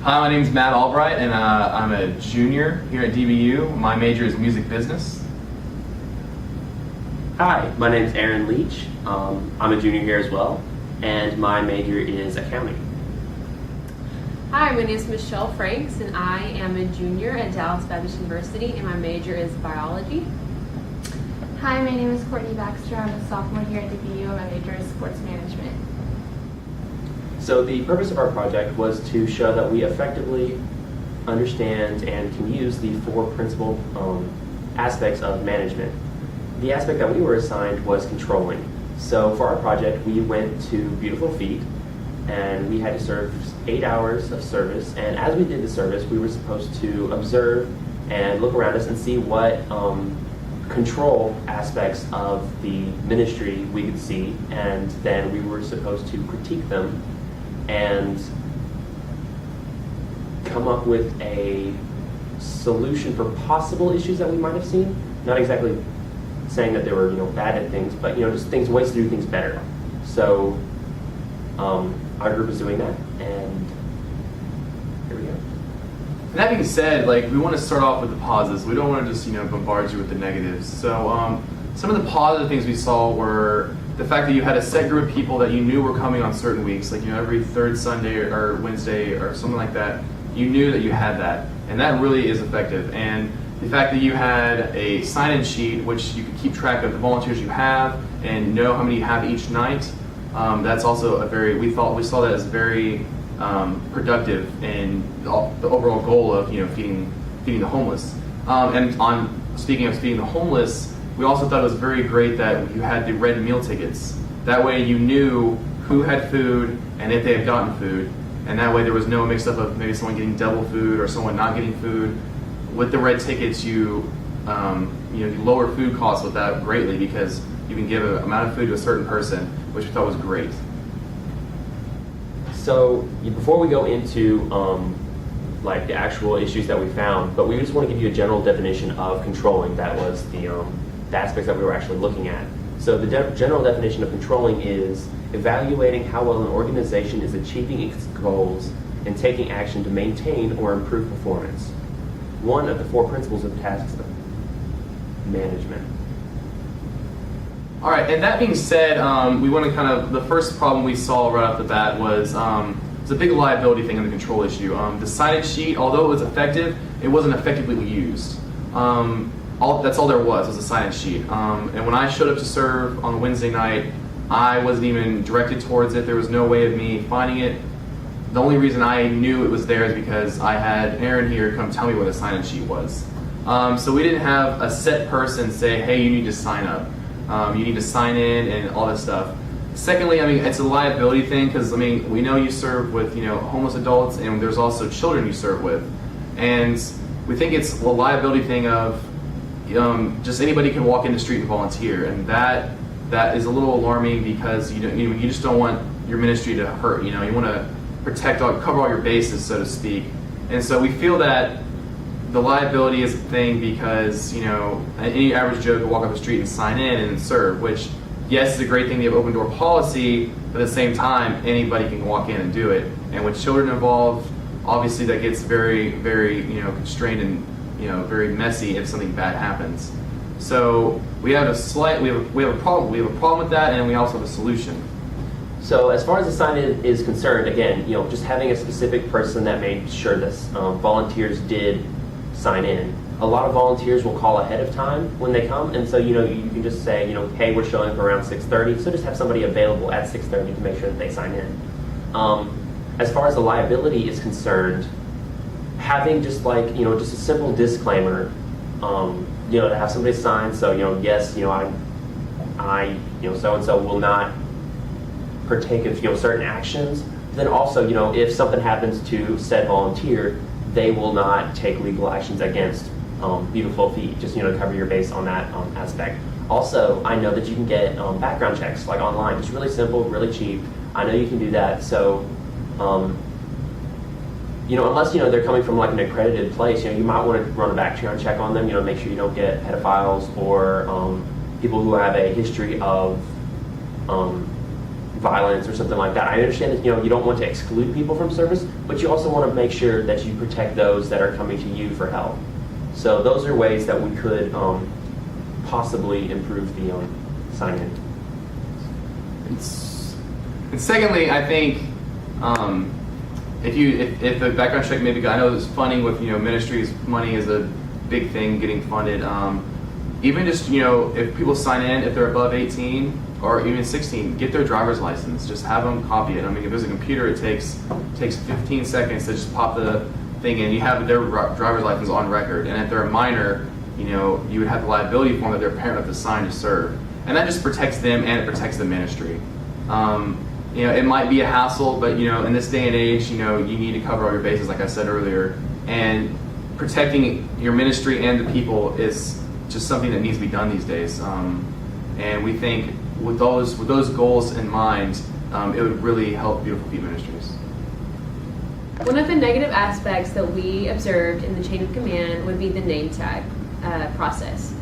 Hi, my name is Matt Albright, and I'm a junior here at DBU. My major is music business. Hi, my name is Aaron Leach. I'm a junior here as well, and my major is accounting. Hi, my name is Michelle Franks, and I am a junior at Dallas Baptist University, and my major is biology. Hi, my name is Courtney Baxter. I'm a sophomore here at DBU, and my major is sports management. So the purpose of our project was to show that we effectively understand and can use the four principal aspects of management. The aspect that we were assigned was controlling. So for our project, we went to Beautiful Feet, and we had to serve 8 hours of service. And as we did the service, we were supposed to observe and look around us and see what control aspects of the ministry we could see, and then we were supposed to critique them and come up with a solution for possible issues that we might have seen. Not exactly saying that there were bad things, but just ways to do things better. So our group is doing that, and here we go. And that being said, we want to start off with the positives. We don't want to just bombard you with the negatives. So some of the positive things we saw were the fact that you had a set group of people that you knew were coming on certain weeks, every third Sunday or Wednesday or something like that. You knew that you had that, and that really is effective. And the fact that you had a sign-in sheet, which you could keep track of the volunteers you have and know how many you have each night, that's also we saw that as very productive in the overall goal of feeding the homeless. And speaking of feeding the homeless, we also thought it was very great that you had the red meal tickets. That way you knew who had food and if they had gotten food, and that way there was no mix up of maybe someone getting double food or someone not getting food. With the red tickets, you lower food costs with that greatly, because you can give an amount of food to a certain person, which we thought was great. So before we go into the actual issues that we found, but we just want to give you a general definition of controlling. That was the aspects that we were actually looking at. So the general definition of controlling is evaluating how well an organization is achieving its goals and taking action to maintain or improve performance. One of the four principles of tasks of management. All right, and that being said, we want to the first problem we saw right off the bat was it's a big liability thing in the control issue. The sign-in sheet, although it was effective, it wasn't effectively used. That's all there was a sign-in sheet. And when I showed up to serve on Wednesday night, I wasn't even directed towards it. There was no way of me finding it. The only reason I knew it was there is because I had Aaron here come tell me what a sign-in sheet was. So we didn't have a set person say, hey, you need to sign up. You need to sign in and all this stuff. Secondly, it's a liability thing, because we know you serve with homeless adults, and there's also children you serve with, and we think it's a liability thing of just anybody can walk in the street and volunteer, and that is a little alarming, because you just don't want your ministry to hurt. You want to cover all your bases, so to speak, and so we feel that the liability is a thing because any average Joe can walk off the street and sign in and serve, which yes, is a great thing to have open door policy, but at the same time anybody can walk in and do it. And with children involved, obviously that gets very, very constrained and very messy if something bad happens. So we have a problem with that, and we also have a solution. So as far as the sign-in is concerned, again, just having a specific person that made sure that volunteers did sign in. A lot of volunteers will call ahead of time when they come, and so you can just say, hey, we're showing up around 6:30, so just have somebody available at 6:30 to make sure that they sign in. As far as the liability is concerned, having just just a simple disclaimer, to have somebody sign, so yes, I so and so will not partake of certain actions. Then also, if something happens to said volunteer, they will not take legal actions against Beautiful Feet, just to cover your base on that aspect. Also, I know that you can get background checks online, just really simple, really cheap. I know you can do that. So, unless they're coming from an accredited place, you might want to run a background check on them. Make sure you don't get pedophiles or people who have a history of violence or something like that. I understand that you don't want to exclude people from service, but you also want to make sure that you protect those that are coming to you for help. So those are ways that we could possibly improve the sign-in. And secondly, I think if the background check maybe, I know it's funding with ministries, money is a big thing getting funded. Even just if people sign in, if they're above 18 or even 16, get their driver's license. Just have them copy it. I mean, if there's a computer, it takes 15 seconds to just pop the thing in. You have their driver's license on record, and if they're a minor, you would have the liability form that their parent have to sign to serve, and that just protects them and it protects the ministry. It might be a hassle, but in this day and age, you need to cover all your bases, like I said earlier, and protecting your ministry and the people is just something that needs to be done these days. And we think with those goals in mind, it would really help Beautiful Feet Ministries. One of the negative aspects that we observed in the chain of command would be the name tag process.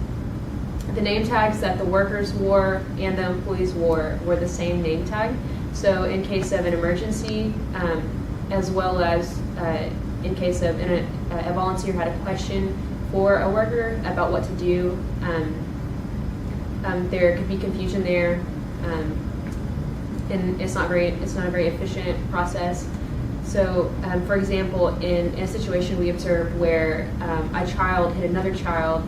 The name tags that the workers wore and the employees wore were the same name tag. So in case of an emergency, as well as in case of a volunteer had a question for a worker about what to do, there could be confusion there, and it's not a very efficient process. So, for example, in a situation we observed where a child hit another child,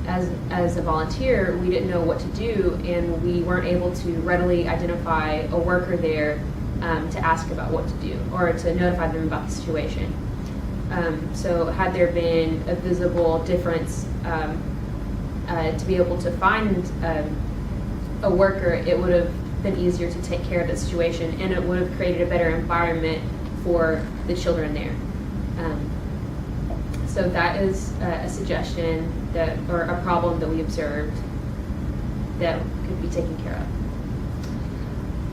as a volunteer, we didn't know what to do, and we weren't able to readily identify a worker there to ask about what to do or to notify them about the situation. So had there been a visible difference to be able to find a worker, it would have been easier to take care of the situation, and it would have created a better environment for the children there. So that is a suggestion or a problem that we observed that could be taken care of.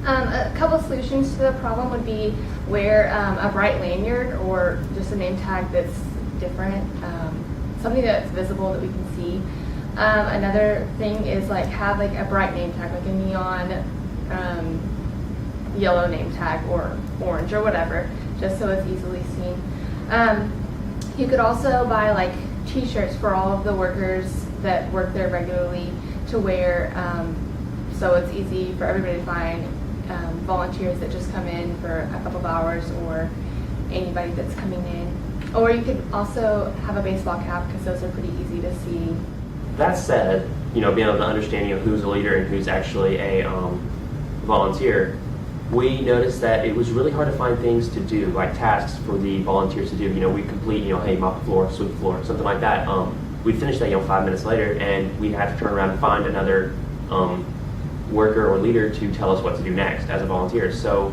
A couple solutions to the problem would be wear a bright lanyard or just a name tag that's different, something that's visible that we can see. Another thing is have a bright name tag, like a neon yellow name tag or orange or whatever, just so it's easily seen. You could also buy t-shirts for all of the workers that work there regularly to wear, so it's easy for everybody to find volunteers that just come in for a couple of hours or anybody that's coming in. Or you could also have a baseball cap, because those are pretty easy to see. That said, being able to understanding of who's a leader and who's actually a volunteer, we noticed that it was really hard to find things to do, like tasks for the volunteers to do. We complete, hey, mop the floor, sweep the floor, something like that. We'd finish that, 5 minutes later, and we'd have to turn around and find another worker or leader to tell us what to do next as a volunteer. So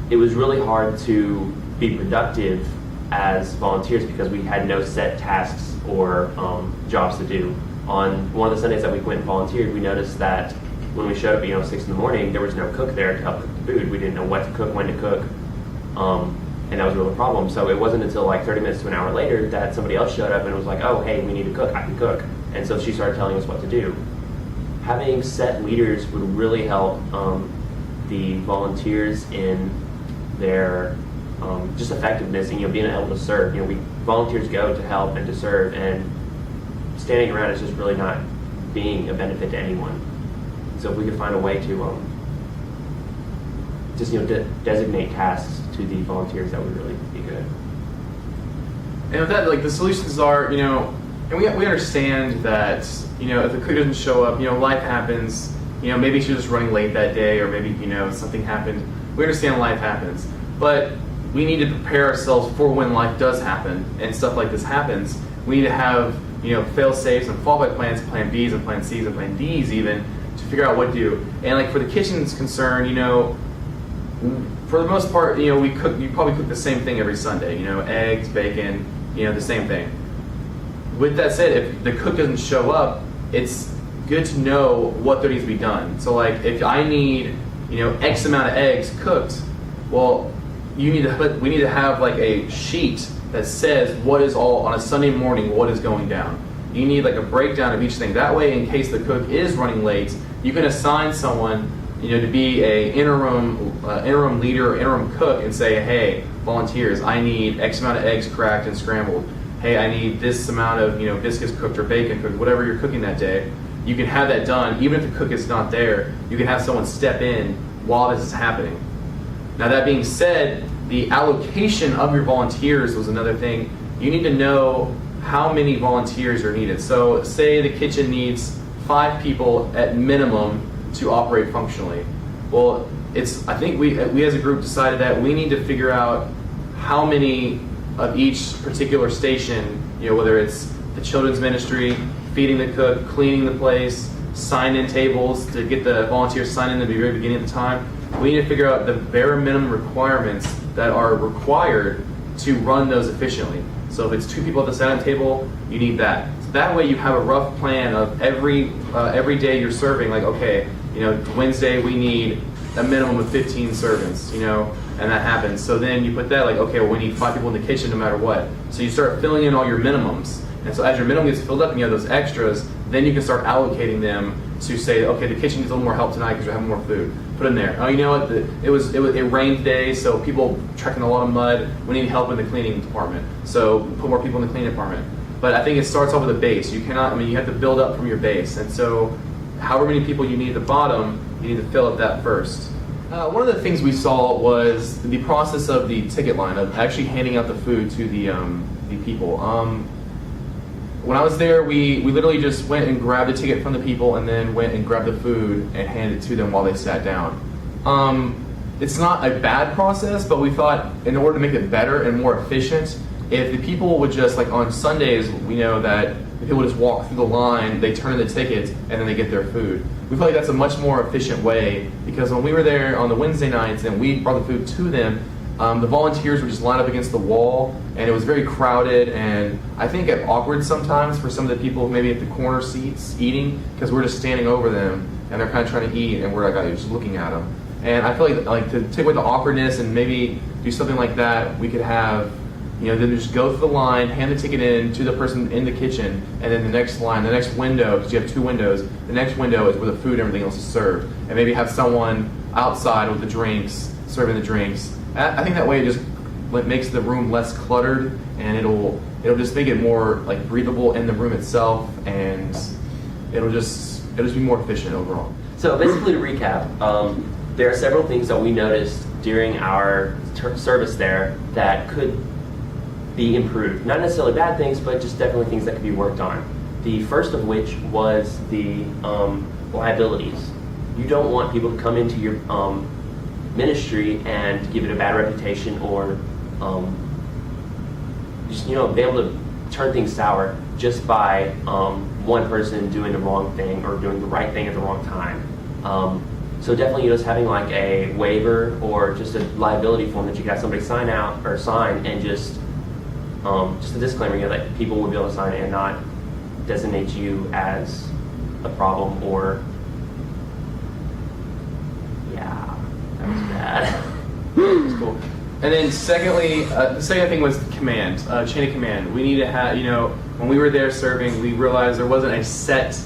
it was really hard to be productive as volunteers because we had no set tasks or jobs to do. On one of the Sundays that we went and volunteered, we noticed that when we showed up, 6 in the morning, there was no cook there to help cook the food. We didn't know what to cook, when to cook, and that was a real problem. So it wasn't until 30 minutes to an hour later that somebody else showed up and was like, oh, hey, we need to cook, I can cook. And so she started telling us what to do. Having set leaders would really help the volunteers in their just effectiveness and being able to serve. Volunteers go to help and to serve, and standing around is just really not being a benefit to anyone. So if we could find a way to just designate tasks to the volunteers, that would really be good. And with that, the solutions are, and we understand that, if the cook doesn't show up, life happens. Maybe she's just running late that day, or maybe, something happened. We understand life happens, but we need to prepare ourselves for when life does happen and stuff like this happens. We need to have, fail-safes and fallback plans, plan Bs and plan Cs and plan Ds even, to figure out what to do. And for the kitchen's concern, for the most part, you probably cook the same thing every Sunday, eggs, bacon, the same thing. With that said, if the cook doesn't show up, it's good to know what there needs to be done. So if I need, X amount of eggs cooked, well, we need to have a sheet that says what is all on a Sunday morning, what is going down. You need a breakdown of each thing. That way, in case the cook is running late, you can assign someone, to be a interim leader or interim cook and say, hey, volunteers, I need X amount of eggs cracked and scrambled. Hey, I need this amount of biscuits cooked or bacon cooked, whatever you're cooking that day. You can have that done, even if the cook is not there. You can have someone step in while this is happening. Now, that being said, the allocation of your volunteers was another thing. You need to know how many volunteers are needed. So say the kitchen needs 5 people at minimum to operate functionally. Well, I think we as a group decided that we need to figure out how many of each particular station, whether it's the children's ministry, feeding the cook, cleaning the place, sign-in tables to get the volunteers signed in at the very beginning of the time. We need to figure out the bare minimum requirements that are required to run those efficiently. So if it's 2 people at the sign-in table, you need that. So that way you have a rough plan of every day you're serving, like, okay, Wednesday we need a minimum of 15 servants, and that happens. So then you put that like, okay, well, we need 5 people in the kitchen no matter what. So you start filling in all your minimums. And so as your minimum gets filled up and you have those extras, then you can start allocating them to say, okay, the kitchen needs a little more help tonight because we're having more food. Put in there. Oh, you know what? It rained today, so people trekking a lot of mud. We need help in the cleaning department. So put more people in the cleaning department. But I think it starts off with a base. You have to build up from your base. And so however many people you need at the bottom, you need to fill up that first. One of the things we saw was the process of the ticket line, of actually handing out the food to the people. When I was there, we literally just went and grabbed the ticket from the people and then went and grabbed the food and handed it to them while they sat down. It's not a bad process, but we thought in order to make it better and more efficient, if the people would just, like on Sundays, we know that the people just walk through the line, they turn in the tickets, and then they get their food. We feel like that's a much more efficient way, because when we were there on the Wednesday nights and we brought the food to them, the volunteers would just line up against the wall, and it was very crowded, and I think awkward sometimes for some of the people maybe at the corner seats eating, because we're just standing over them, and they're kind of trying to eat, and we're like just looking at them. And I feel like to take away the awkwardness and maybe do something like that, we could have them just go through the line, hand the ticket in to the person in the kitchen, and then the next line, the next window, because you have 2 windows, the next window is where the food and everything else is served. And maybe have someone outside with the drinks, serving the drinks. I think that way it just makes the room less cluttered, and it'll just make it more like breathable in the room itself, and it'll just be more efficient overall. So basically, to recap, there are several things that we noticed during our service there that could be improved. Not necessarily bad things, but just definitely things that could be worked on. The first of which was the liabilities. You don't want people to come into your ministry and give it a bad reputation, or just be able to turn things sour just by one person doing the wrong thing or doing the right thing at the wrong time. So definitely just having like a waiver or just a liability form that you got somebody sign and just a disclaimer, that people would be able to sign it and not designate you as a problem, or that was bad. That's cool. And then secondly, the second thing was command, chain of command. We need to have, when we were there serving, we realized there wasn't a set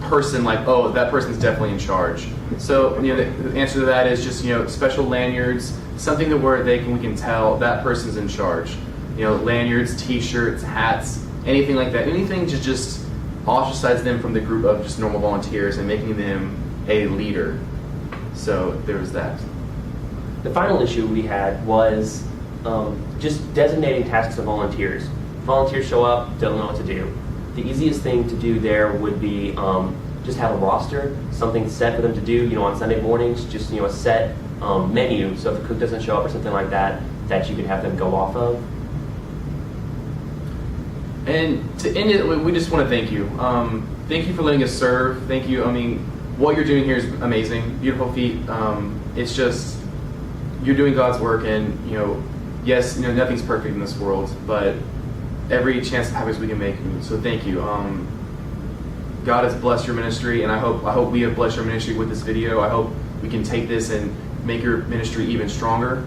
person like, oh, that person's definitely in charge. So, the answer to that is just, special lanyards, something to where we can tell that person's in charge. Lanyards, t-shirts, hats, anything like that. Anything to just ostracize them from the group of just normal volunteers and making them a leader. So there was that. The final issue we had was just designating tasks to volunteers. Volunteers show up, don't know what to do. The easiest thing to do there would be just have a roster, something set for them to do, on Sunday mornings, just, a set menu, so if the cook doesn't show up or something like that, that you could have them go off of. And to end it, we just want to thank you. Thank you for letting us serve. Thank you. What you're doing here is amazing. Beautiful Feet. It's just, you're doing God's work, and, yes, nothing's perfect in this world, but every chance that happens we can make. So thank you. God has blessed your ministry, and I hope we have blessed your ministry with this video. I hope we can take this and make your ministry even stronger.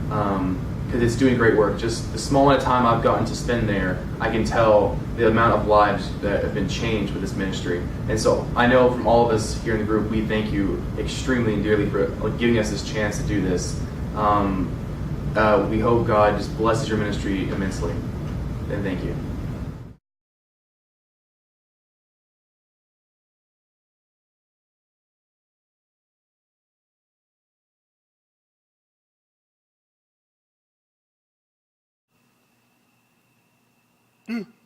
Because because it's doing great work. Just the small amount of time I've gotten to spend there, I can tell the amount of lives that have been changed with this ministry. And so I know from all of us here in the group, we thank you extremely and dearly for giving us this chance to do this. We hope God just blesses your ministry immensely. And thank you. Mm.